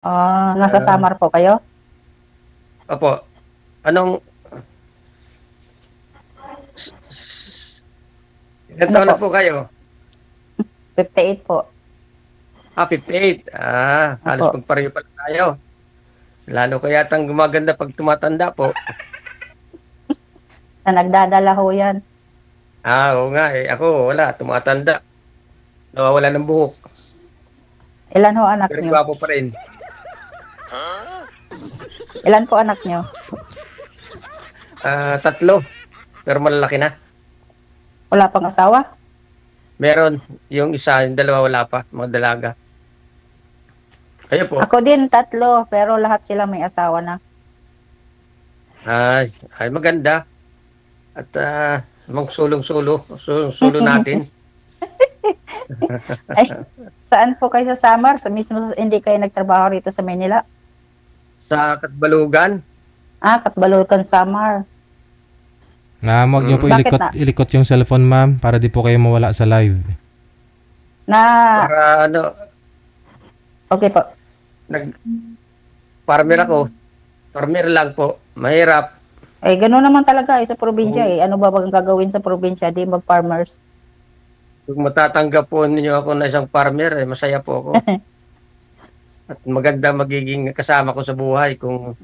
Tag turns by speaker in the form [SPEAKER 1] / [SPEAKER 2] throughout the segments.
[SPEAKER 1] Nasa
[SPEAKER 2] Ah,
[SPEAKER 1] Samar po kayo?
[SPEAKER 2] opo. Anong s- s- ilang
[SPEAKER 1] Ano
[SPEAKER 2] taon
[SPEAKER 1] po?
[SPEAKER 2] na po kayo?
[SPEAKER 1] 58 po.
[SPEAKER 2] 58. Halos
[SPEAKER 1] Opo.
[SPEAKER 2] magpareho pala tayo. Lalo ko yatang gumaganda pag tumatanda po.
[SPEAKER 1] Na nagdadala ho yan.
[SPEAKER 2] Oo nga eh. Ako wala, tumatanda. Nawawala ng buhok.
[SPEAKER 1] Ilan ho anak
[SPEAKER 2] Pero
[SPEAKER 1] nyo?
[SPEAKER 2] gwapo pa rin.
[SPEAKER 1] Ilan po anak nyo?
[SPEAKER 2] Tatlo. Pero malalaki na.
[SPEAKER 1] Wala pang asawa?
[SPEAKER 2] Meron yung isa, yung dalawa wala pa. Mga dalaga. Kayo po?
[SPEAKER 1] Ako din, tatlo, pero lahat sila may asawa na.
[SPEAKER 2] Ay maganda. At mga sulong-sulo. Sulong-sulo natin.
[SPEAKER 1] Ay, saan po kayo sa Samar? Sa mismo, hindi kayo nagtrabaho rito sa Manila?
[SPEAKER 2] Sa Katbalugan.
[SPEAKER 1] Katbalukan, Samar.
[SPEAKER 3] Huwag niyo po
[SPEAKER 2] Mm,
[SPEAKER 1] Bakit na?
[SPEAKER 3] ilikot yung cellphone, ma'am, para di po kayo mawala sa live.
[SPEAKER 1] Na,
[SPEAKER 2] para ano,
[SPEAKER 1] okay po.
[SPEAKER 2] nag-farmer ako. Farmer lang po. Mahirap.
[SPEAKER 1] Gano'n naman talaga sa probinsya
[SPEAKER 2] Kung,
[SPEAKER 1] Ano ba bang gagawin sa probinsya? Di mag-farmers.
[SPEAKER 2] kung matatanggap po ninyo ako na isang farmer, masaya po ako. At maganda magiging kasama ko sa buhay kung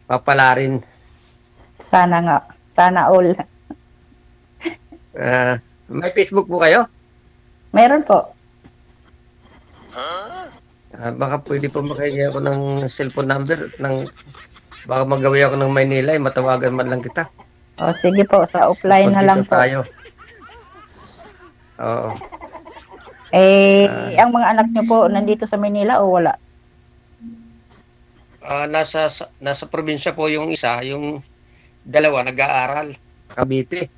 [SPEAKER 2] papalarin.
[SPEAKER 1] Sana nga. Sana all.
[SPEAKER 2] May Facebook po kayo?
[SPEAKER 1] Meron po.
[SPEAKER 2] Baka pwede po makahingi ako ng cellphone number. Baka magawi ako ng Maynila, matawagan man lang kita.
[SPEAKER 1] Sige po. Sa offline na
[SPEAKER 2] Magkondito
[SPEAKER 1] lang po.
[SPEAKER 2] tayo. Oo. Ah,
[SPEAKER 1] Ang mga anak niyo po nandito sa Manila o wala?
[SPEAKER 2] nasa probinsya po yung isa, yung dalawa nag-aaral. Cavite.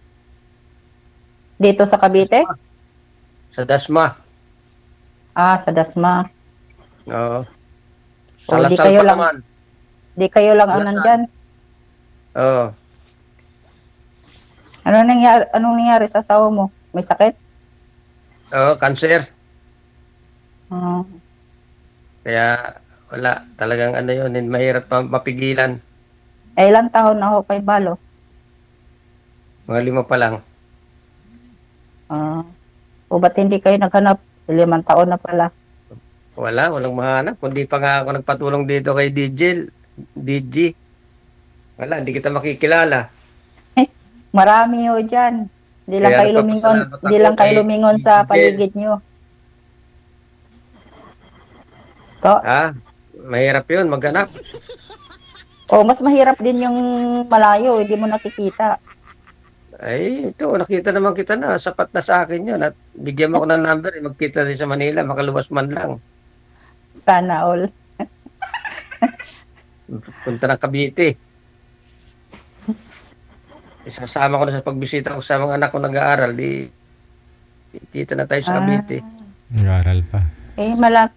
[SPEAKER 1] Dito sa Cavite?
[SPEAKER 2] Sa Dasma.
[SPEAKER 1] Sa Dasma.
[SPEAKER 2] Oo. Sa
[SPEAKER 1] O di
[SPEAKER 2] Lasal
[SPEAKER 1] kayo
[SPEAKER 2] pa
[SPEAKER 1] lang,
[SPEAKER 2] naman.
[SPEAKER 1] di kayo lang ang
[SPEAKER 2] Lasal.
[SPEAKER 1] nandyan.
[SPEAKER 2] Oo.
[SPEAKER 1] Anong nangyari sa asawa mo? May sakit?
[SPEAKER 2] Oo, cancer.
[SPEAKER 1] Ah,
[SPEAKER 2] Kaya wala. Talagang ano yun, mahirap mapigilan.
[SPEAKER 1] ilang taon na ho kay Balo?
[SPEAKER 2] Mga 5 pa lang.
[SPEAKER 1] O ba't hindi kayo naghanap? 5 taon na pala.
[SPEAKER 2] Walang mahanap. Kundi pa nga ako nagpatulong dito kay DG. Wala, hindi kita makikilala.
[SPEAKER 1] Marami ho dyan.
[SPEAKER 2] Kaya nagpapasalamat
[SPEAKER 1] Di
[SPEAKER 2] ako
[SPEAKER 1] lang kayo
[SPEAKER 2] kay
[SPEAKER 1] lumingon sa
[SPEAKER 2] Digel.
[SPEAKER 1] paligid nyo. To,
[SPEAKER 2] Mahirap yun, maghanap.
[SPEAKER 1] mas mahirap din yung malayo, hindi mo nakikita.
[SPEAKER 2] Ay, ito, nakita naman kita na. Sapat na sa akin yun. At bigyan mo ako ng number, magkita rin sa Manila, makaluwas man lang.
[SPEAKER 1] Sana all.
[SPEAKER 2] Punta ng Cavite. Isasama ko na sa pagbisita ko sa mga anak ko nag-aaral. Di, kita na tayo sa
[SPEAKER 1] Ah,
[SPEAKER 2] Cavite.
[SPEAKER 3] Nag-aaral pa.
[SPEAKER 1] malap.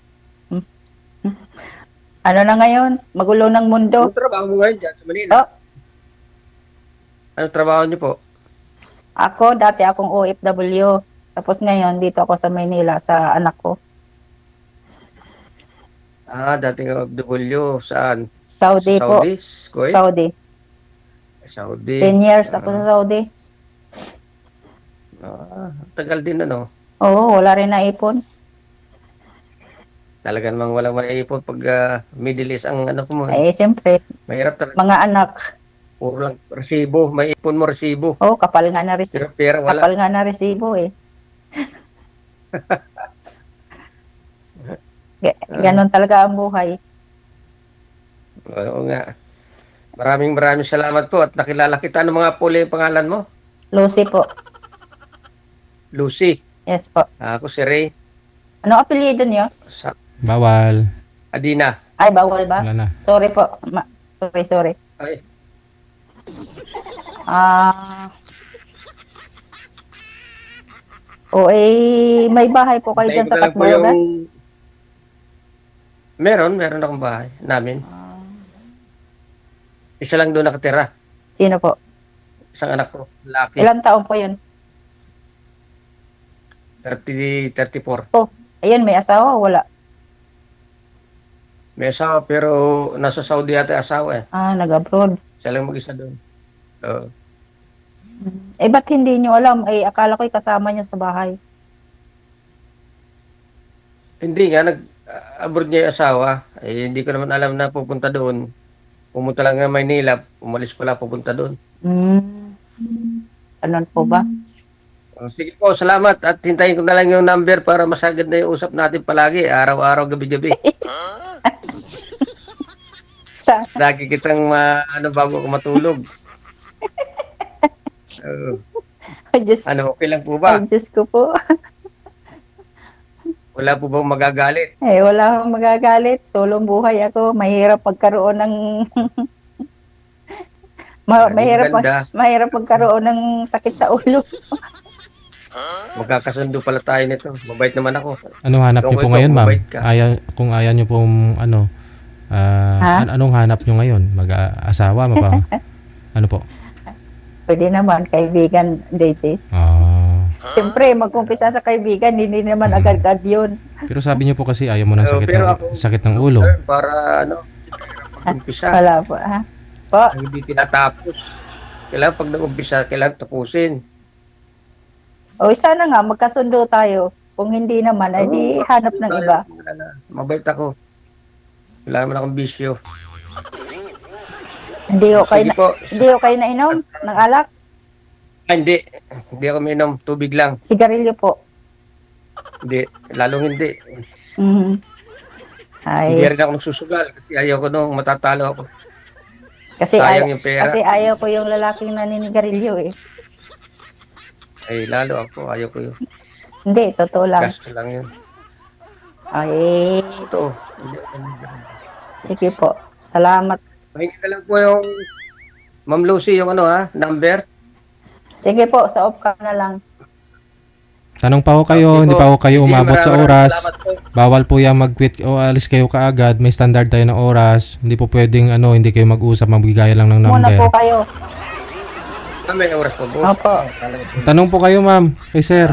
[SPEAKER 1] Ano na ngayon? Magulo ng mundo.
[SPEAKER 2] Anong trabaho mo ngayon dyan sa Manila?
[SPEAKER 1] To,
[SPEAKER 2] Anong trabaho niyo po?
[SPEAKER 1] dati akong OFW. Tapos ngayon, dito ako sa Maynila sa anak ko.
[SPEAKER 2] Dating OFW. Saan?
[SPEAKER 1] Saudi
[SPEAKER 2] Sa
[SPEAKER 1] po.
[SPEAKER 2] Saudi? Kuwait?
[SPEAKER 1] Saudi.
[SPEAKER 2] Saudi.
[SPEAKER 1] 10 years ako sa Saudi.
[SPEAKER 2] Tagal din ano.
[SPEAKER 1] Oo, wala rin naipon.
[SPEAKER 2] Talaga namang walang maiipon pag Middle East ang ano ko mo.
[SPEAKER 1] Siyempre,
[SPEAKER 2] Mahirap talaga.
[SPEAKER 1] mga anak.
[SPEAKER 2] Puro lang resibo. Maiipon mo resibo.
[SPEAKER 1] Kapal nga na resibo.
[SPEAKER 2] Pero pera wala.
[SPEAKER 1] Kapal nga na resibo Ganon talaga ang buhay.
[SPEAKER 2] Oo nga. Maraming salamat po at nakilala kita. Ano mga puli yung pangalan mo?
[SPEAKER 1] Lucy po.
[SPEAKER 2] Lucy.
[SPEAKER 1] Yes po.
[SPEAKER 2] Ako si Ray.
[SPEAKER 1] Ano apelyido niyo?
[SPEAKER 3] Bawal.
[SPEAKER 2] Adina.
[SPEAKER 1] Ay, bawal ba?
[SPEAKER 3] Wala na.
[SPEAKER 1] Sorry po. Sorry.
[SPEAKER 2] Ay,
[SPEAKER 1] May bahay po kayo
[SPEAKER 2] hintayin
[SPEAKER 1] dyan
[SPEAKER 2] ko
[SPEAKER 1] sa
[SPEAKER 2] na lang po
[SPEAKER 1] Katbalogan?
[SPEAKER 2] Meron akong bahay namin. Isa lang doon nakatira.
[SPEAKER 1] Sino po?
[SPEAKER 2] Isang anak ko, lalaki.
[SPEAKER 1] Ilang taon po yun?
[SPEAKER 2] 34.
[SPEAKER 1] Ayun, may asawa o wala?
[SPEAKER 2] May asawa pero nasa Saudi ata asawa eh.
[SPEAKER 1] Nag-abroad.
[SPEAKER 2] Siya lang mag-isa doon. Oo.
[SPEAKER 1] Ba't hindi nyo alam? Akala ko'y kasama nyo sa bahay.
[SPEAKER 2] Hindi nga, nag-abroad niya yung asawa. Hindi ko naman alam na pupunta doon. Pumunta lang nga Maynila, umalis pala pupunta doon.
[SPEAKER 1] Ganun po ba?
[SPEAKER 2] Sige po, salamat. At hintayin ko na lang yung number para masagad na yung usap natin palagi. Araw-araw, gabi-gabi. Lagi kitang bago ako matulog. Okay lang po ba?
[SPEAKER 1] Diyos ko po.
[SPEAKER 2] Wala po bang magagalit?
[SPEAKER 1] Wala akong magagalit. Solong buhay ako. Mahirap pagkaroon ng mahirap pagkaroon ng sakit sa ulo.
[SPEAKER 2] Magkakasundo pala tayo nito. Mabait naman ako.
[SPEAKER 3] Ano hanap niyo po ngayon, ma'am? Kung ayaw niyo pong anong hanap niyo ngayon? Mag-asawa, ano po?
[SPEAKER 1] Pwede naman, kaibigan, DJ. Siyempre, mag-umpisa sa kaibigan, hindi naman agad-agad yun.
[SPEAKER 3] Pero sabi niyo po kasi ayaw mo ng sakit ng ulo.
[SPEAKER 2] Para mag-umpisa.
[SPEAKER 1] Wala po, Po?
[SPEAKER 2] Hindi tinatapos. Kailangan pag nag-umpisa, kailangan tapusin.
[SPEAKER 1] Sana nga, magkasundo tayo. Kung hindi naman, di hanap ng iba.
[SPEAKER 2] Mabait ako. Wala naman akong bisyo.
[SPEAKER 1] Hindi kayo nainom ng alak?
[SPEAKER 2] Hindi. Hindi ako mainom. Tubig lang.
[SPEAKER 1] Sigarilyo po?
[SPEAKER 2] Hindi. Lalong hindi.
[SPEAKER 1] Ay.
[SPEAKER 2] Hindi rin ako nagsusugal kasi ayaw ko nung matatalo ako.
[SPEAKER 1] Kasi
[SPEAKER 2] sayang yung pera.
[SPEAKER 1] Kasi ayaw ko yung lalaking naninigarilyo eh.
[SPEAKER 2] Lalo ako. Ayaw ko yun.
[SPEAKER 1] Hindi, totoo lang.
[SPEAKER 2] Gasto lang yun.
[SPEAKER 1] Ay.
[SPEAKER 2] Totoo.
[SPEAKER 1] Sige po. Salamat.
[SPEAKER 2] Mahingi na lang po yung Ma'am Lucy yung number.
[SPEAKER 1] Sige po, sa off cam na lang.
[SPEAKER 3] Tanong pa ho kayo, hindi pa ho kayo umabot sa oras. Bawal po yan mag-quit o alis kayo kaagad. May standard tayo ng oras. Hindi po pwedeng hindi kayo mag-usap, magbigay lang ng number.
[SPEAKER 1] Muna po kayo.
[SPEAKER 2] May oras po po.
[SPEAKER 1] Opo.
[SPEAKER 3] Tanong po kayo, ma'am, kay sir.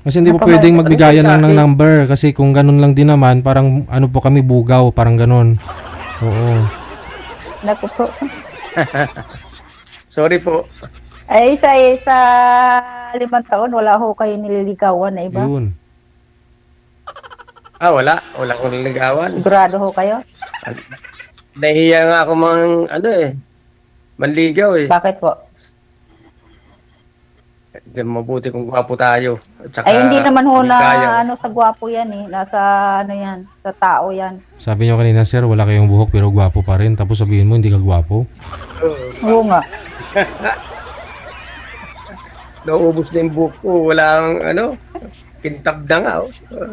[SPEAKER 3] Kasi hindi po pwedeng magbigayan lang ng number. Kasi kung ganun lang din naman, parang po kami bugaw, parang ganun. Oo.
[SPEAKER 1] Naku po.
[SPEAKER 2] Sorry po.
[SPEAKER 1] Sa 5 taon, wala ho kayo nililigawan na iba?
[SPEAKER 3] Yun.
[SPEAKER 2] Wala. Wala akong nililigawan.
[SPEAKER 1] Sigurado ho kayo?
[SPEAKER 2] Nahihiya nga ako manligaw eh.
[SPEAKER 1] Bakit po?
[SPEAKER 2] Mabuti kung gwapo tayo. At saka,
[SPEAKER 1] hindi naman ho na sa gwapo yan eh. Nasa yan, sa tao yan.
[SPEAKER 3] Sabi niyo kanina, sir, wala kayong buhok pero gwapo pa rin. Tapos sabihin mo, hindi ka gwapo.
[SPEAKER 1] Oo nga.
[SPEAKER 2] Naubos na yung buhok ko. Walang kintab na nga.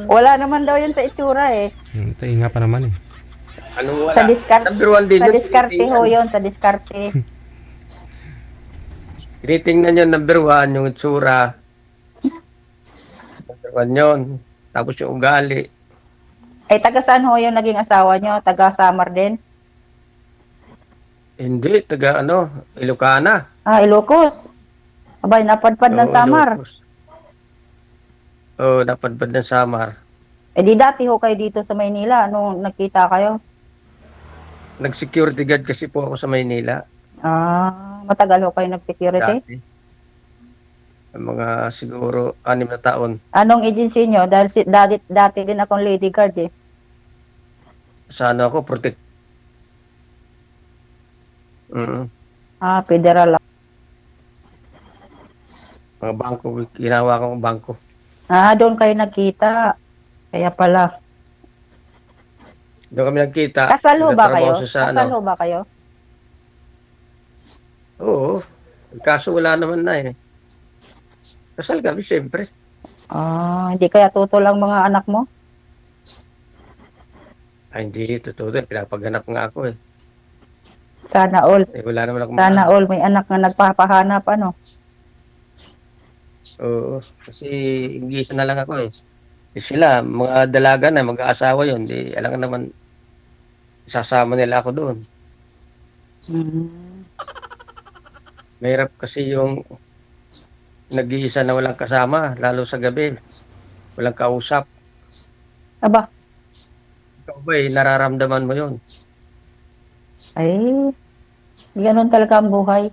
[SPEAKER 1] Wala naman daw yun sa itsura eh.
[SPEAKER 3] Tainga pa naman eh.
[SPEAKER 2] Wala?
[SPEAKER 1] Sa diskarte.
[SPEAKER 2] Number 1 din
[SPEAKER 1] sa diskarte ho yun, sa diskarte.
[SPEAKER 2] Tinitingnan nyo number 1, yung itsura. Number 1 yun. Tapos yung ugali.
[SPEAKER 1] Taga saan ho yung naging asawa nyo? Taga Samar din?
[SPEAKER 2] Hindi, taga Ilocana.
[SPEAKER 1] Ilocos. Abay, napadpad ng Samar.
[SPEAKER 2] Napadpad ng Samar.
[SPEAKER 1] Di dati ho kayo dito sa Maynila, nung nagkita kayo?
[SPEAKER 2] Nag-security guard kasi po ako sa Maynila.
[SPEAKER 1] Matagal ho kayo nag-security?
[SPEAKER 2] Dati. Mga siguro 6 na taon.
[SPEAKER 1] Anong agency nyo? Dahil dati din akong lady guard eh.
[SPEAKER 2] Sa ako, protect.
[SPEAKER 1] Federal lang.
[SPEAKER 2] Mga bangko, ginawa kong bangko.
[SPEAKER 1] Doon kayo nagkita. Kaya pala.
[SPEAKER 2] Doon kami nagkita.
[SPEAKER 1] Kasal ho ba kayo? Kasal ho ba kayo?
[SPEAKER 2] Oo. Kaso wala naman na eh. Kasal kami, siyempre.
[SPEAKER 1] Hindi kaya tutol ang mga anak mo?
[SPEAKER 2] Hindi, totoo. Pinapaganap nga ako eh.
[SPEAKER 1] Sana all.
[SPEAKER 2] Wala naman akong
[SPEAKER 1] Sana all. May anak na nagpapahanap,
[SPEAKER 2] Oo. Kasi hindi isa na lang ako eh. Sila, mga dalaga na, mag-aasawa yun. Alam ka naman, sasama nila ako doon. Mahirap kasi yung nag-iisa na walang kasama, lalo sa gabi. Walang kausap.
[SPEAKER 1] Aba.
[SPEAKER 2] ikaw ba nararamdaman mo yun?
[SPEAKER 1] Ay, ganun talaga ang buhay.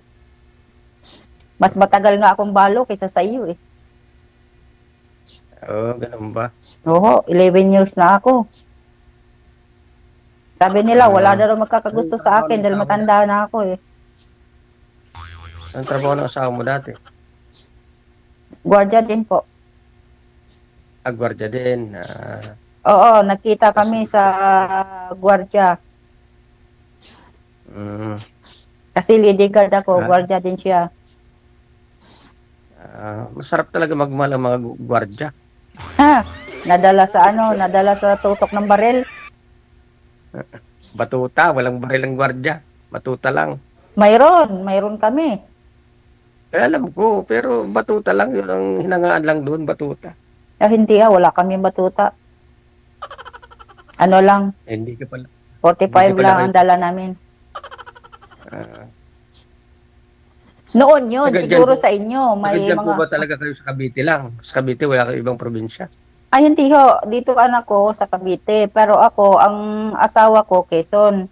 [SPEAKER 1] Mas matagal nga akong balo kaysa sa iyo eh.
[SPEAKER 2] Oo, ganun ba?
[SPEAKER 1] Oo, 11 years na ako. Sabi nila, wala na rin magkakagusto sa akin dahil matanda na ako eh.
[SPEAKER 2] Anong trabaho ng asawa mo dati?
[SPEAKER 1] Gwardiya din po.
[SPEAKER 2] Gwardiya din.
[SPEAKER 1] Oo, nakita kami sa gwardiya. Kasi lady guard ako, gwardiya din siya.
[SPEAKER 2] Masarap talaga magmahal ang mga gwardiya.
[SPEAKER 1] Nadala sa tutok ng baril.
[SPEAKER 2] Batuta, walang baril ang gwardiya. Batuta lang.
[SPEAKER 1] Mayroon kami.
[SPEAKER 2] Alam ko, pero batuta lang, yun ang hinangaan lang doon, batuta.
[SPEAKER 1] Hindi wala kami batuta. Ano lang,
[SPEAKER 2] Hindi ka pala.
[SPEAKER 1] 45 lang ang dala namin. Noon yun, siguro sa inyo, may
[SPEAKER 2] Nagdyan po
[SPEAKER 1] mga...
[SPEAKER 2] ba talaga kayo sa Cavite lang? Sa Cavite, wala kayo ibang probinsya?
[SPEAKER 1] Ay, hindi ho. Dito anak ko sa Cavite. Pero ako, ang asawa ko, Quezon.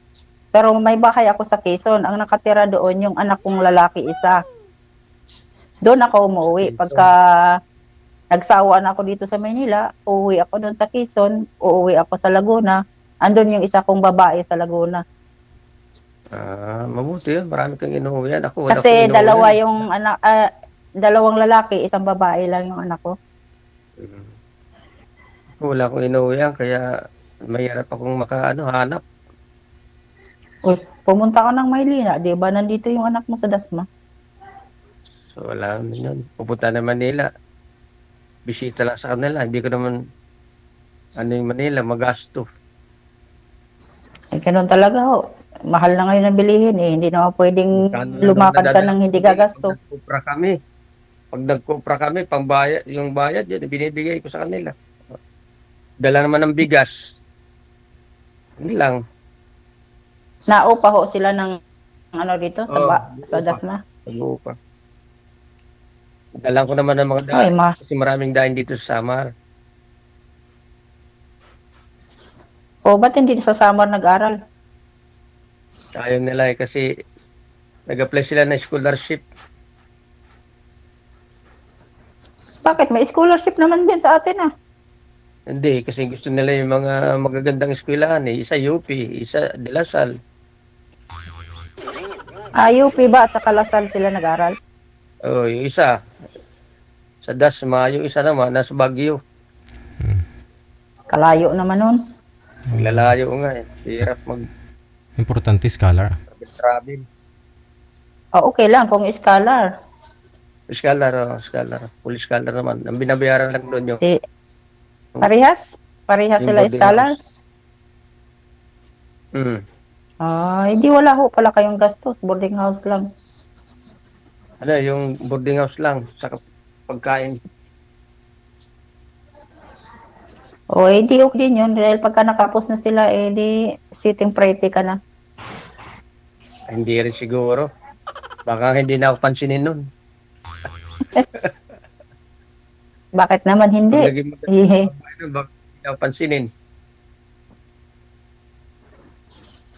[SPEAKER 1] Pero may bahay ako sa Quezon. Ang nakatira doon, yung anak kong lalaki isa. Doon ako umuwi. Pagka nagsawa na ako dito sa Manila, uuwi ako doon sa Quezon, uuwi ako sa Laguna. Andun yung isa kong babae sa Laguna.
[SPEAKER 2] Mabuti yun. Marami kang inuwian. Ako, wala
[SPEAKER 1] Kasi dalawa yung anak, dalawang lalaki, isang babae lang yung anak ko.
[SPEAKER 2] Wala akong inuwian, kaya mahirap akong hanap.
[SPEAKER 1] Pumunta ka ng Maylina, di ba? Nandito yung anak mo sa Dasma.
[SPEAKER 2] So, wala naman yun. Pupunta na Manila. Bisita lang sa kanila. Hindi ko naman, yung Manila, magasto.
[SPEAKER 1] Ganun talaga ho. Mahal na ngayon ang bilihin eh. Hindi naman pwedeng lumakad ka ng hindi gagasto.
[SPEAKER 2] Pag nagkupra kami, pangbayad, yung bayad, yun, binibigay ko sa kanila. Dala naman ng bigas. Hindi lang.
[SPEAKER 1] Naupa ho sila ng dito sa Dasma.
[SPEAKER 2] Naupa. Dalang ko naman ng mga daan. Kasi maraming daan dito sa Samar.
[SPEAKER 1] Ba't hindi sa Samar nag-aral?
[SPEAKER 2] Ayaw nila kasi nag-apply sila na scholarship.
[SPEAKER 1] Bakit? May scholarship naman din sa atin
[SPEAKER 2] Hindi, kasi gusto nila yung mga magagandang eskwelahan Isa UP, isa De La Salle.
[SPEAKER 1] UP ba at sa Lasal sila nag-aral?
[SPEAKER 2] Oo, yung isa. Sa Dasma, yung isa naman, nasa Baguio.
[SPEAKER 1] Kalayo naman nun.
[SPEAKER 2] Lalayo nga Hirap
[SPEAKER 3] Importante scholar.
[SPEAKER 2] travel.
[SPEAKER 1] Okay lang kung scholar.
[SPEAKER 2] Scholar. Full scholar naman. Ang binabayaran lang doon yung...
[SPEAKER 1] Parehas? Parehas sila scholar? Hindi wala ho pala kayong gastos. Boarding house lang.
[SPEAKER 2] Yung boarding house lang. Sa pagkain.
[SPEAKER 1] Di okay din yun. Dahil pagka nakapos na sila, di sitting pretty ka na.
[SPEAKER 2] Hindi rin siguro. Baka hindi na ako pansinin nun.
[SPEAKER 1] Bakit naman hindi?
[SPEAKER 2] Bakit hindi na ako pansinin?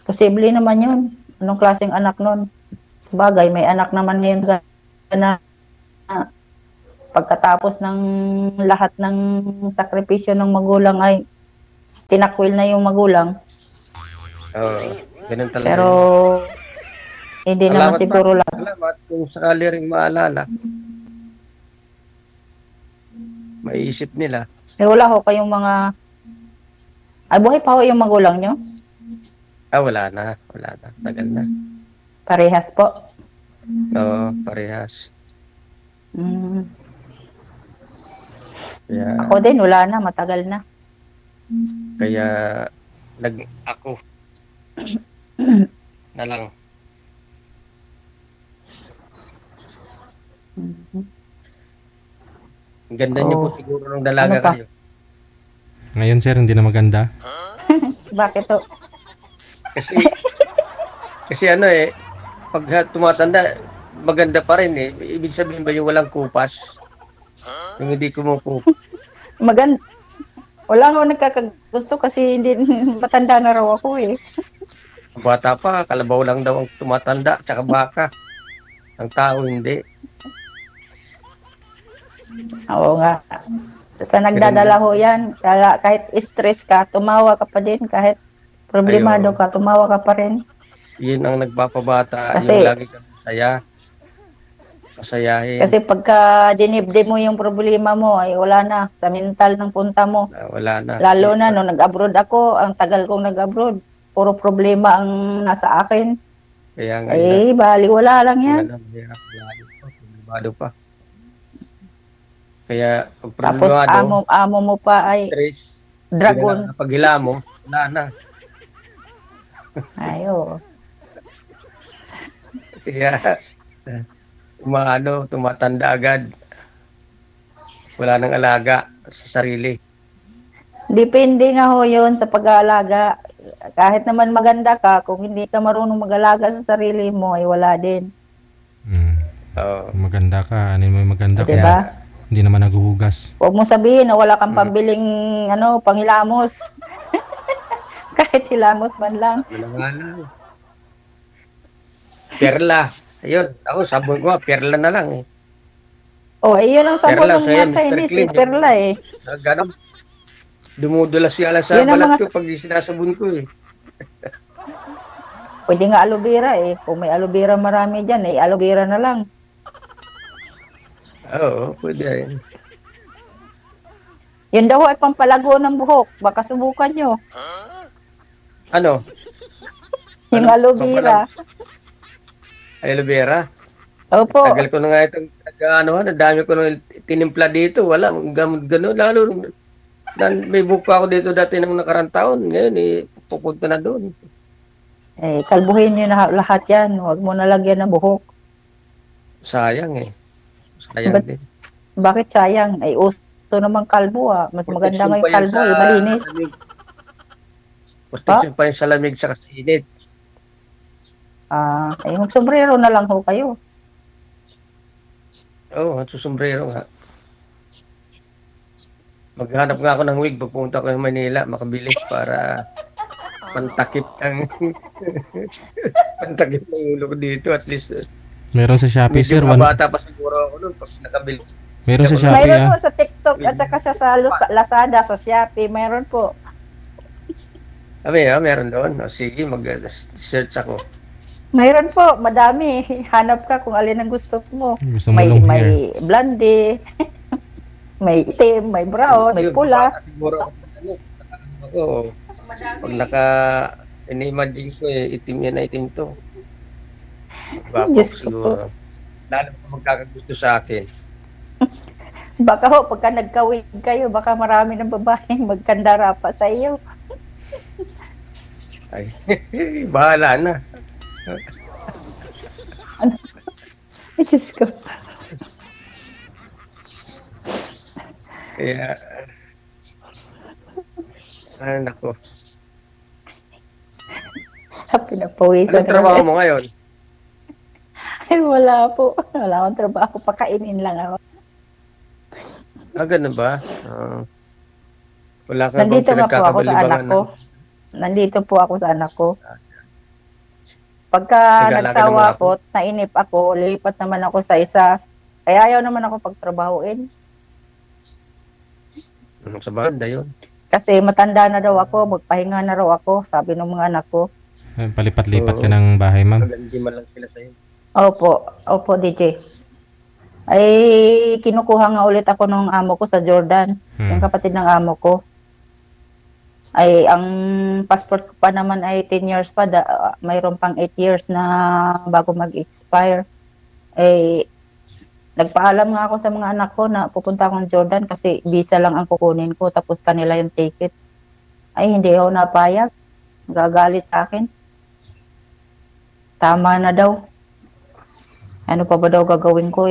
[SPEAKER 1] Posible naman yun. Anong klaseng anak nun? Sabagay, may anak naman ngayon na pagkatapos ng lahat ng sakripisyo ng magulang ay tinakwil na yung magulang.
[SPEAKER 2] Ganun talaga.
[SPEAKER 1] Pero hindi naman siguro lang.
[SPEAKER 2] Salamat kung sakali rin maalala. Maiisip nila.
[SPEAKER 1] Wala ho kayong mga... buhay pa ho yung magulang nyo?
[SPEAKER 2] Wala na. Tagal na.
[SPEAKER 1] Parehas po?
[SPEAKER 2] Oo, parehas. Kaya,
[SPEAKER 1] ako din, wala na. Matagal na.
[SPEAKER 2] Kaya, ako na lang. Ang ganda niyo po siguro ng dalaga kayo.
[SPEAKER 3] Ngayon sir, hindi na maganda.
[SPEAKER 1] Bakit to?
[SPEAKER 2] Kasi pag tumatanda, maganda pa rin Ibig sabihin ba yung walang kupas? Yung hindi kumukupas?
[SPEAKER 1] Wala nga ako nagkakagusto kasi hindi matanda na raw ako eh.
[SPEAKER 2] Bata pa, kalabaw lang daw ang tumatanda, tsaka baka. Ang tao hindi.
[SPEAKER 1] Oo nga. Sa nagdadala ho yan, kaya kahit stress ka, tumawa ka pa din. Kahit problemado
[SPEAKER 2] Ayun.
[SPEAKER 1] ka, tumawa ka pa rin.
[SPEAKER 2] Yun ang nagpapabata,
[SPEAKER 1] Kasi-
[SPEAKER 2] yung lagi kang masaya. Masayahin.
[SPEAKER 1] Kasi pagka dinibdib mo yung problema mo, ay wala na. Sa mental ng punta mo.
[SPEAKER 2] Wala na.
[SPEAKER 1] Lalo na nung nag-abroad ako, ang tagal kong nag-abroad. Puro problema ang nasa akin.
[SPEAKER 2] Kaya nga
[SPEAKER 1] Baliwala lang yan.
[SPEAKER 2] mahirap lalo pa, problemado pa. Kaya pag
[SPEAKER 1] Tapos
[SPEAKER 2] problemado,
[SPEAKER 1] amo mo pa ay
[SPEAKER 2] stress,
[SPEAKER 1] dragon.
[SPEAKER 2] pag hila mo, wala na.
[SPEAKER 1] Ayo.
[SPEAKER 2] Kaya tumatanda agad. Wala nang alaga sa sarili.
[SPEAKER 1] Depende nga ho yun sa pag-aalaga. Kahit naman maganda ka, kung hindi ka marunong mag-alaga sa sarili mo, ay wala din.
[SPEAKER 2] Oo.
[SPEAKER 3] Kung maganda ka, ano mo yung maganda ka,
[SPEAKER 1] Diba?
[SPEAKER 3] hindi naman naghuhugas.
[SPEAKER 1] Huwag mo sabihin na wala kang pambiling panghilamos. Kahit hilamos man lang.
[SPEAKER 2] Wala nga lang. Perla. Ayun, ako sabon ko, perla na lang eh.
[SPEAKER 1] Yun ang sabon
[SPEAKER 2] Perla,
[SPEAKER 1] ng
[SPEAKER 2] sa'yo,
[SPEAKER 1] mga
[SPEAKER 2] Mr.
[SPEAKER 1] Chinese,
[SPEAKER 2] Clean.
[SPEAKER 1] perla eh.
[SPEAKER 2] Ganun. Dumudulas yung alas sa
[SPEAKER 1] Yun ang
[SPEAKER 2] balat
[SPEAKER 1] mga-
[SPEAKER 2] ko pag sinasabon ko eh.
[SPEAKER 1] Pwede nga aloe vera eh. Kung may aloe vera marami dyan, aloe vera na lang.
[SPEAKER 2] Oo, pwede rin.
[SPEAKER 1] Yun daw ay pampalago ng buhok. Baka subukan nyo.
[SPEAKER 2] Ano?
[SPEAKER 1] Yung aloe vera.
[SPEAKER 2] Ay, aloe vera?
[SPEAKER 1] Opo.
[SPEAKER 2] Tagal ko na nga itong ang dami ko na tinimpla dito. Wala, gano'n. Lalo, may book pa ako dito dati ng nakarang taon. Ngayon, pupunta na doon.
[SPEAKER 1] Kalbuhin nyo na lahat yan. Huwag mo nalagyan ng buhok.
[SPEAKER 2] Sayang eh. Sayang din.
[SPEAKER 1] Bakit sayang? Uso naman kalbo ah. Mas maganda nga yung kalbo eh. Malinis.
[SPEAKER 2] Protection pa yung sa lamig sa kasinit.
[SPEAKER 1] Magsombrero na lang ho kayo.
[SPEAKER 2] Oo, susombrero nga. Maghanap nga ako ng wig pagpunta ko ng Manila, makabili para pantakip ang pantakip ng ulo ko dito at least.
[SPEAKER 3] Meron sa Shopee, sir.
[SPEAKER 2] Medyo bata pa siguro ako noon pag nakabili.
[SPEAKER 3] Meron sa Shopee,
[SPEAKER 1] Mayroon po sa TikTok at saka sa Lazada, sa Shopee. Mayroon po.
[SPEAKER 2] Meron doon. Sige, mag-search ako.
[SPEAKER 1] Mayroon po. Madami. Hanap ka kung alin ang gusto mo.
[SPEAKER 3] Gusto mo long hair.
[SPEAKER 1] May blonde. May itim, may brown, may pula.
[SPEAKER 2] Siguro ako. Pag in-imagine ko itim yan na itim to. Bako
[SPEAKER 1] Diyos ko
[SPEAKER 2] siguro. Lalo pa magkakagusto sa akin.
[SPEAKER 1] Baka ho, pagka nagkawig kayo, baka marami ng babaeng magkandara pa sa iyo.
[SPEAKER 2] Ay, bahala na.
[SPEAKER 1] Diyos ko.
[SPEAKER 2] Kaya, nako.
[SPEAKER 1] Pinapawisan.
[SPEAKER 2] Anong trabaho mo ngayon?
[SPEAKER 1] Ay, wala po. Wala akong trabaho. Pakainin lang ako.
[SPEAKER 2] Ganun ba? Wala ka bang
[SPEAKER 1] Nandito nga po ako sa anak
[SPEAKER 2] pinagkakabalibangan
[SPEAKER 1] ko. Nandito po ako sa anak ko. Pagka
[SPEAKER 2] Nag-aalaga
[SPEAKER 1] nagsawa
[SPEAKER 2] naman ako.
[SPEAKER 1] ako, nainip ako, lipat naman ako sa isa. Kaya ayaw naman ako pagtrabahuin.
[SPEAKER 2] Sa banda yun.
[SPEAKER 1] Kasi matanda na daw ako, magpahinga na raw ako, sabi ng mga anak ko.
[SPEAKER 3] Palipat-lipat ka ng bahay, ma'am.
[SPEAKER 2] Hindi man lang sila sa'yo.
[SPEAKER 1] Opo, DJ. Ay, kinukuha nga ulit ako ng amo ko sa Jordan. Yung kapatid ng amo ko. Ay, ang passport ko pa naman ay 10 years pa. Mayroon pang 8 years na bago mag-expire. Ay, nagpaalam nga ako sa mga anak ko na pupunta akong Jordan kasi visa lang ang kukunin ko tapos kanila yung ticket. Ay, hindi ako napayag. Gagalit sa akin. Tama na daw. Ano pa ba daw gagawin ko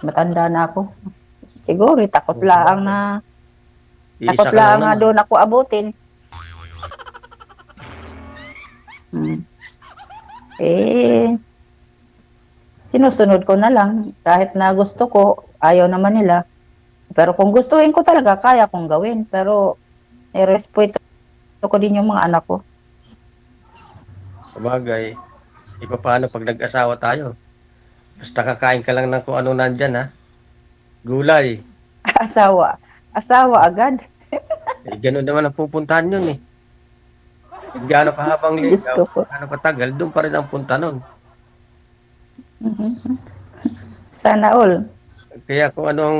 [SPEAKER 1] matanda na ako. Siguro takot lang na takot lang nga doon ako abutin. Sinusunod ko na lang kahit na gusto ko, ayaw naman nila. Pero kung gustuhin ko talaga, kaya kong gawin. Pero, respeto ko din yung mga anak ko.
[SPEAKER 2] Sabagay, paano pag nag-asawa tayo? Basta kakain ka lang ng kung ano nandyan, ha? Gulay.
[SPEAKER 1] Asawa agad.
[SPEAKER 2] Ganun naman ang pupuntahan yun, eh. Gaano kahabang
[SPEAKER 1] Diyos
[SPEAKER 2] ligaw,
[SPEAKER 1] ko po.
[SPEAKER 2] gaano katagal, doon pa rin ang punta nun.
[SPEAKER 1] Sana all.
[SPEAKER 2] Kaya kung ano ang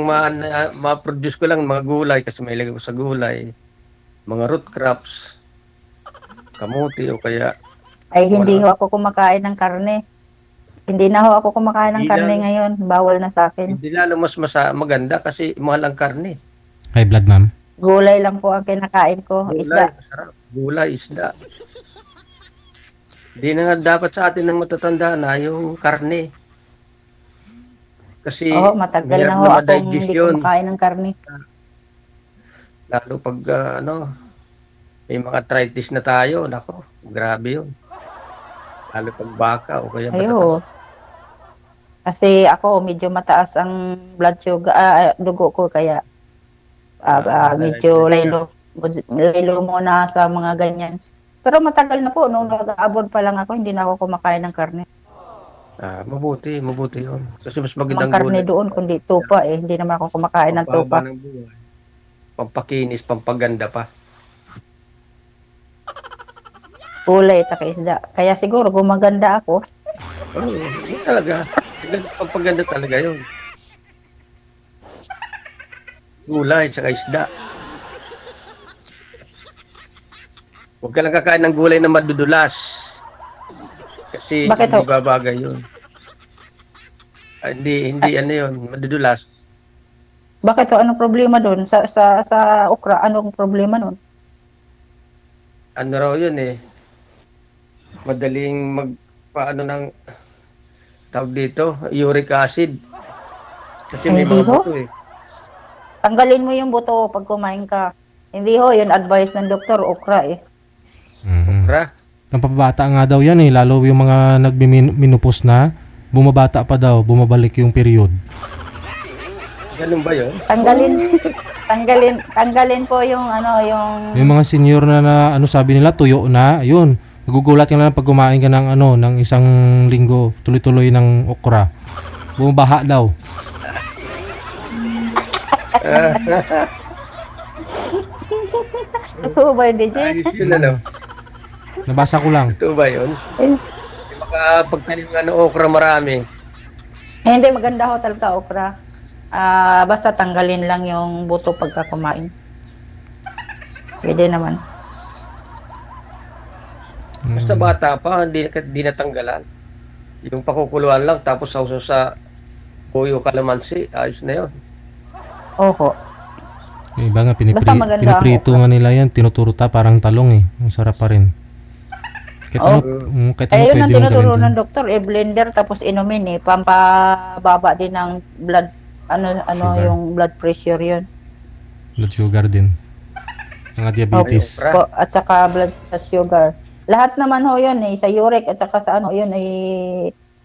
[SPEAKER 2] ma-produce ko lang, mga gulay, kasi may ilagay ko sa gulay, mga root crops, kamuti, o kaya
[SPEAKER 1] Ay, hindi ho ako kumakain ng karne. Hindi na ho ako kumakain ng
[SPEAKER 2] Hindi
[SPEAKER 1] karne
[SPEAKER 2] lang.
[SPEAKER 1] ngayon. Bawal na sa akin.
[SPEAKER 2] hindi lalo mas maganda kasi mahal ang karne.
[SPEAKER 3] High blood, ma'am.
[SPEAKER 1] Gulay lang po ang kinakain ko.
[SPEAKER 2] Gulay,
[SPEAKER 1] Isda.
[SPEAKER 2] masarap. Gulay, isda. Hindi na nga dapat sa atin ng matatanda na yung karne. Kasi
[SPEAKER 1] Oo, matagal na ho
[SPEAKER 2] mahirap
[SPEAKER 1] akong
[SPEAKER 2] ma-digest
[SPEAKER 1] hindi
[SPEAKER 2] yun.
[SPEAKER 1] kumakain ng karne.
[SPEAKER 2] Lalo pag may mga arthritis na tayo, nako, grabe yun. Lalo pag baka o kaya
[SPEAKER 1] Ayo. Kasi ako medyo mataas ang blood sugar, dugo ko kaya medyo laylo muna sa mga ganyan. Pero matagal na po, nung nag-aabon pa lang ako, hindi na ako kumakain ng karne.
[SPEAKER 2] mabuti yun. Kasi mas
[SPEAKER 1] Ang
[SPEAKER 2] magandang
[SPEAKER 1] karne
[SPEAKER 2] gulay.
[SPEAKER 1] doon, kundi tupa eh. Hindi naman ako kumakain ng
[SPEAKER 2] Pampahaba
[SPEAKER 1] tupa.
[SPEAKER 2] ng buhay. Pampakinis, pampaganda pa.
[SPEAKER 1] Gulay at saka isda. Kaya siguro gumaganda ako.
[SPEAKER 2] Oo, yun talaga. Pampaganda talaga yun. Gulay, saka isda. Huwag ka lang kakain ng gulay na madudulas. Kasi
[SPEAKER 1] Bakit
[SPEAKER 2] hindi
[SPEAKER 1] ho?
[SPEAKER 2] babagay yun. Hindi ano yun, madudulas.
[SPEAKER 1] Bakit? Anong problema doon? Sa okra, anong problema doon?
[SPEAKER 2] Ano raw yun eh. Madaling paano ng tawag dito, uric acid. Kasi may
[SPEAKER 1] Hindi
[SPEAKER 2] mga
[SPEAKER 1] ho.
[SPEAKER 2] buto eh.
[SPEAKER 1] Tanggalin mo yung buto pag kumain ka. Hindi ho, yun advice ng doktor, okra eh.
[SPEAKER 3] Mhm.
[SPEAKER 2] Okra.
[SPEAKER 3] Nampabata nga daw yan eh. Lalo yung mga nagminupos na, bumabata pa daw, bumabalik yung period.
[SPEAKER 2] Ganun ba yun?
[SPEAKER 1] Tanggalin po yung
[SPEAKER 3] Yung mga senior na ano sabi nila, tuyo na, yun. Nagugulat ka na lang pag kumain ka ng isang linggo, tuloy-tuloy ng okra. Bumabaha daw.
[SPEAKER 1] totoo ba yun, DJ?
[SPEAKER 2] Ayos yun ano.
[SPEAKER 3] Nabasa ko lang.
[SPEAKER 2] Ito ba yun?
[SPEAKER 1] Eh,
[SPEAKER 2] Makapagtanim nga ng okra marami.
[SPEAKER 1] hindi, maganda ho talaga okra. Basta tanggalin lang yung buto pagka kumain. Pwede naman.
[SPEAKER 2] Basta bata pa, hindi natanggalan. Yung pakukuluan lang, tapos sausaw sa puyo kalamansi, ayos na yun.
[SPEAKER 1] Oho.
[SPEAKER 3] Yung iba nga,
[SPEAKER 1] Basta maganda ang
[SPEAKER 3] piniprito nga nila yan, tinuturuta parang talong eh. Ang sarap pa rin. Kahit kahit ano
[SPEAKER 1] Ayun ang
[SPEAKER 3] pwede mong
[SPEAKER 1] tinuturo
[SPEAKER 3] gawin
[SPEAKER 1] ng doktor, blender tapos inumin eh. Pampababa din ng blood,
[SPEAKER 3] Sugar.
[SPEAKER 1] yung blood pressure yun.
[SPEAKER 3] dun. Blood sugar din. Mga diabetes.
[SPEAKER 2] Okra.
[SPEAKER 1] At saka blood sa sugar. Lahat naman ho yun eh, sa uric at saka sa yun ay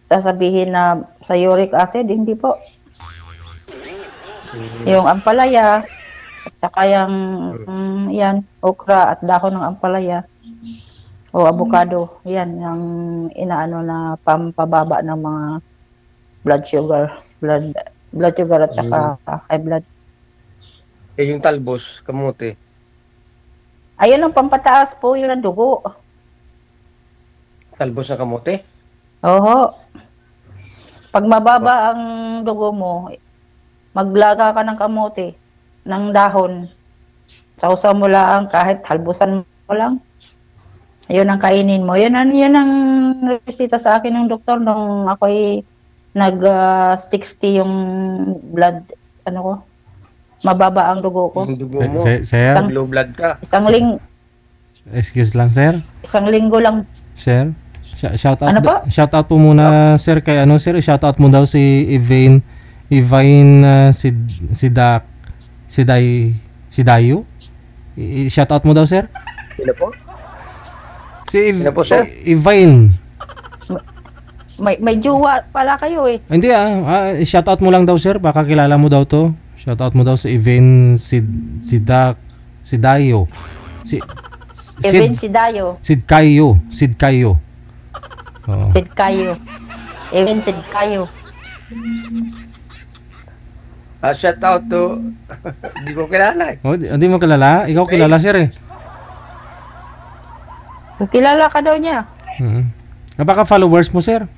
[SPEAKER 1] sasabihin na sa uric acid, hindi po. Yung ampalaya, at saka yung, yan, okra at dahon ng ampalaya. O avocado, yan, yung inaano na pampababa ng mga blood sugar at saka high blood.
[SPEAKER 2] Eh yung talbos, kamuti.
[SPEAKER 1] Ayun ang pampataas po, yun ang dugo.
[SPEAKER 2] Talbos na kamuti?
[SPEAKER 1] Oho. Pag mababa ang dugo mo, maglaga ka ng kamote, ng dahon. Sausaw mo lang, kahit halbusan mo lang. Ayun ang kainin mo. Yun ang resita sa akin ng doktor nung ako'y nag-60 yung blood, mababa ang dugo ko.
[SPEAKER 2] Yung dugo mo,
[SPEAKER 3] Sir,
[SPEAKER 2] low blood ka.
[SPEAKER 3] excuse lang sir.
[SPEAKER 1] Isang linggo lang.
[SPEAKER 3] Sir, shout out
[SPEAKER 1] Ano po?
[SPEAKER 3] shout out po muna sir kay sir, shout out mo daw si Evine si Dayo. Shout out mo daw sir.
[SPEAKER 2] Sino po?
[SPEAKER 3] Si
[SPEAKER 2] Sino po, sir?
[SPEAKER 3] Evine.
[SPEAKER 1] May jowa pala kayo eh.
[SPEAKER 3] Hindi shout out mo lang daw sir, baka kilala mo daw to. Shoutout mo daw sa Even si Dayo.
[SPEAKER 1] Even si Dayo.
[SPEAKER 3] Sid Kayo. Oo.
[SPEAKER 1] Sid Kayo. Even Sid Kayo.
[SPEAKER 2] Shout out to hindi ko kilala eh.
[SPEAKER 3] Oh, hindi mo kilala? Ikaw kilala, sir eh.
[SPEAKER 1] Kilala ka daw niya.
[SPEAKER 3] Baka followers mo, sir.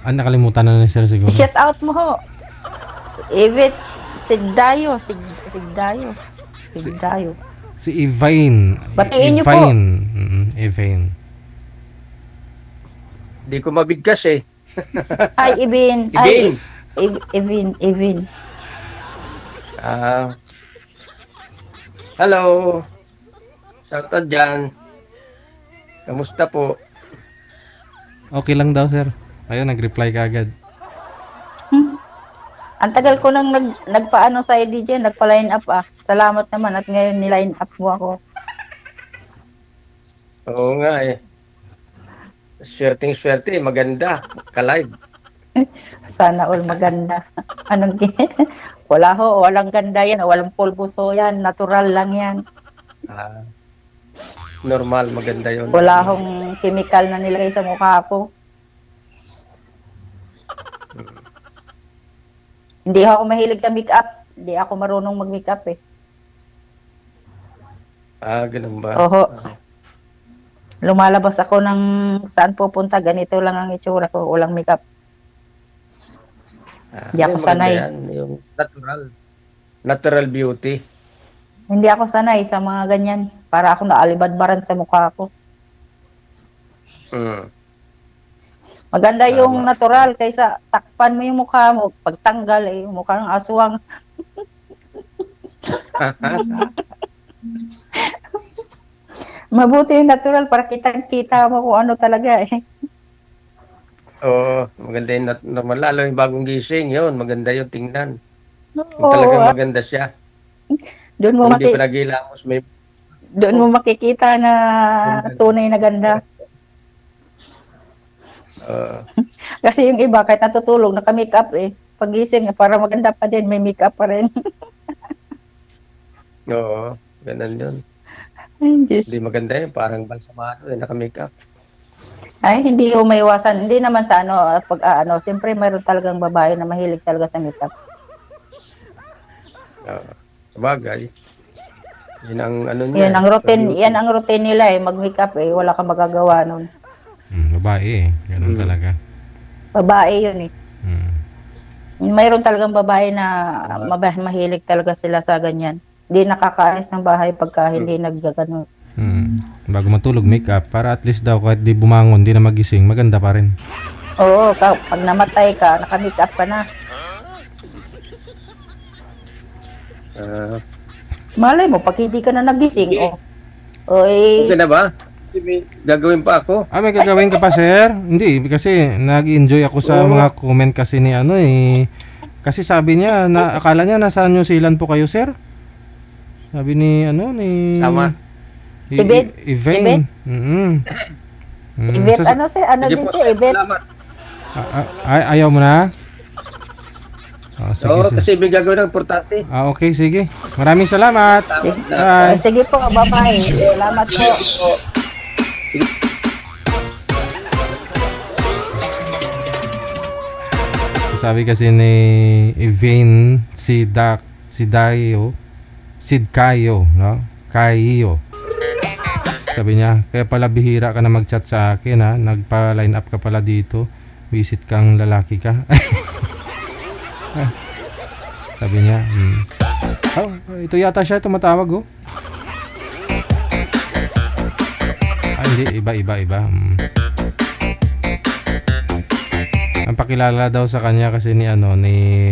[SPEAKER 3] Nakalimutan na ni sir siguro.
[SPEAKER 1] Shout out mo ho. Even Sid Dayo.
[SPEAKER 3] Si Evine.
[SPEAKER 1] Batiin niyo po.
[SPEAKER 3] Evine.
[SPEAKER 2] Hindi ko mabigkas eh.
[SPEAKER 1] Hi, Even. Even.
[SPEAKER 2] Hello. Shout out dyan. Kamusta po?
[SPEAKER 3] Okay lang daw, sir. Ayun, nag-reply ka agad.
[SPEAKER 1] Ang tagal ko nang nagpaano sa DJ, nagpa-line up ah. Salamat naman at ngayon ni-line up mo ako.
[SPEAKER 2] Oo nga eh. Swerte, maganda. Ka-live.
[SPEAKER 1] Sana all maganda. Walang ganda yan, walang pulbuso yan, natural lang yan.
[SPEAKER 2] Normal, maganda yun.
[SPEAKER 1] Wala hong chemical na nilagay sa mukha ko. Hindi ako mahilig sa make-up. Hindi ako marunong mag-make-up eh.
[SPEAKER 2] Ganun ba?
[SPEAKER 1] Oho. Lumalabas ako ng saan pupunta, ganito lang ang itsura ko, walang make-up. Hindi ako sanay.
[SPEAKER 2] Yan, yung natural beauty.
[SPEAKER 1] Hindi ako sanay sa mga ganyan. Para ako naalibadbaran sa mukha ko. Maganda yung natural kaysa takpan mo yung mukha mo. Pagtanggal yung mukha ng aswang. Mabuti yung natural para kitang-kita mo kung ano talaga eh.
[SPEAKER 2] Oo, maganda yung normal. Lalo yung bagong gising, yun. Maganda yung tingnan.
[SPEAKER 1] Oo,
[SPEAKER 2] Talagang maganda siya.
[SPEAKER 1] Doon mo,
[SPEAKER 2] Hindi pinagilamos.
[SPEAKER 1] doon mo makikita na tunay na ganda. Kasi yung iba, kahit natutulog, naka-makeup eh. Pagising, para maganda pa din, may makeup pa rin.
[SPEAKER 2] Oo, ganun yun. Hindi maganda yun, parang balsamado, naka-makeup.
[SPEAKER 1] Ay, hindi ko maiwasan. Hindi naman sa siyempre mayroon talagang babae na mahilig talaga sa makeup.
[SPEAKER 2] Sabagay. Yan ang
[SPEAKER 1] yan ang routine nila eh, mag-makeup eh, wala kang magagawa nun.
[SPEAKER 3] Babae eh, ganun talaga.
[SPEAKER 1] Babae yun eh. Mayroon talagang babae na mahilig talaga sila sa ganyan. Hindi nakakaalis ng bahay pagka hindi naggagano.
[SPEAKER 3] Bago matulog, make-up para at least daw kahit di bumangon, di na magising, maganda pa rin.
[SPEAKER 1] Oo, pag namatay ka, naka-make-up ka na. Malay mo, pag hindi ka na nagising,
[SPEAKER 2] okay na ba? Gagawin pa ako.
[SPEAKER 3] May gagawin ka pa, sir? Hindi, kasi nag-enjoy ako sa mga comment kasi ni kasi sabi niya, akala niya nasa New Zealand po kayo, sir? Sabi ni
[SPEAKER 2] Sama.
[SPEAKER 1] Ibet?
[SPEAKER 3] Event.
[SPEAKER 1] Ibet, din siya, Ibet?
[SPEAKER 3] Ayaw mo na? Sige.
[SPEAKER 2] Kasi may gagawin ng importante.
[SPEAKER 3] Okay, sige. Maraming salamat. Bye.
[SPEAKER 1] Sige po, bye-bye. Salamat po.
[SPEAKER 3] Sabi kasi ni Evane Sid Kayo, no? Kayo. Sabi niya, kaya pala bihira ka na mag-chat sa akin, ha? Nagpa-line up ka pala dito. Visit kang lalaki ka. Sabi niya, ito yata siya tumatawag, hindi, iba. Ang pakilala daw sa kanya kasi ni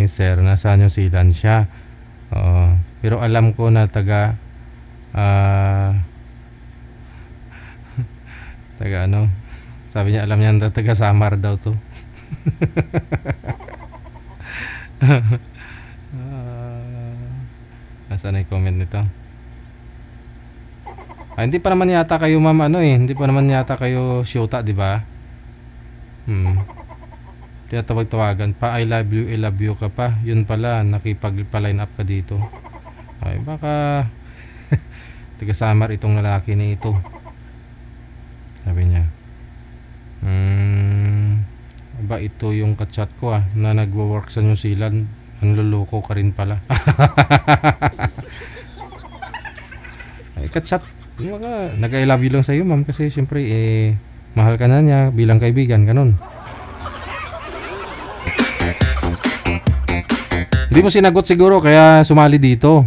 [SPEAKER 3] Sir, nasa New Zealand siya. Pero alam ko na taga sabi niya alam niya na taga Samar daw to. Nasaan na yung comment nito? Hindi pa naman yata kayo ma'am hindi pa naman yata kayo syota, di ba? Tinatawag-tawagan pa, I love you ka pa. Yun pala, nakipag-line up ka dito. Ay, baka taga-Samar itong lalaki na ito. Sabi niya. Ba ito yung kachat ko na nagwo-work sa New Zealand. Ang luloko ka rin pala. Ay, kachat. Nag-I love you lang sa'yo, ma'am. Kasi syempre, mahal ka na niya bilang kaibigan. Ganun. Hindi mo sinagot siguro kaya sumali dito.